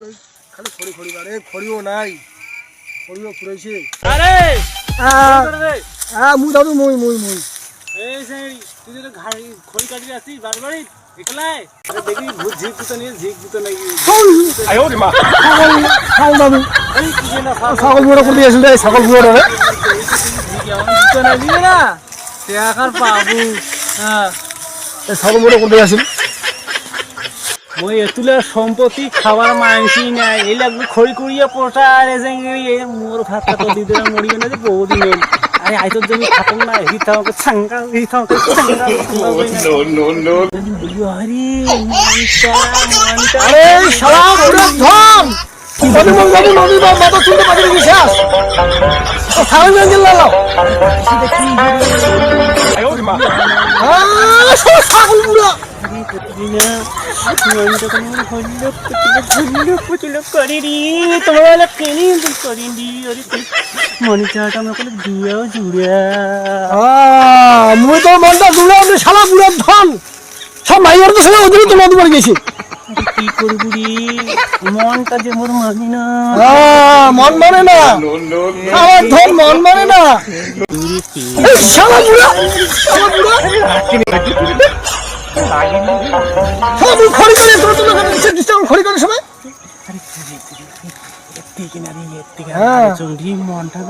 খালি খড়ি খড়ি বারে খড়িও নাই খড়িও ফুরাইছে আরে মুই দাদু মুই মুই মুই এই সেই তুই যে খড়ি কাটি আসছিস বারবারই একলাই দেখি ভূত ঝিক গুতো নিয়ে ঝিক গুতো নাকি আয়ো রে মা ছাগল দাদু এই কি না ছাগল বুড়ো করে দিয়েছিল রে ছাগল বুড়ো রে গুতো না দিবে না টাকার পাবো হ্যাঁ ছাগল বুড়ো করে দিয়েছিল মই এতুলে সম্পত্তি খাবার মাংসই নাই এই লাগবে খড়ি কুড়িয়ে পোষা আর এসে মোর ভাত কাটো দিতে মরিবে না যে বহুদিন আরে আইতর জমি খাতম না হিতাওকে ছাঙ্গা হিতাওকে ছাঙ্গা নো নো নো আরে মনটা আরে শালা পুরো ধন দাদু মন দাদু নদী বা মাথা চুলতে পারে বিশ্বাস ও ছাগল জঙ্গল লাও আয়ো রে মা ছাগল বুড়ো মুই তো মনটা জুড়ে শালা বুড়ো ধন সব মাইয়ার তো সঙ্গে ওদের তো নদী পড়ে গেছি কি করবি মনটা যে মোর মানি না মন মানে না আমার ধন মন মানে না শালা বুড়ো শালা বুড়ো খড়ি করে তোর তো ডিস্টার্ব খড়ি করে সবাই মনটা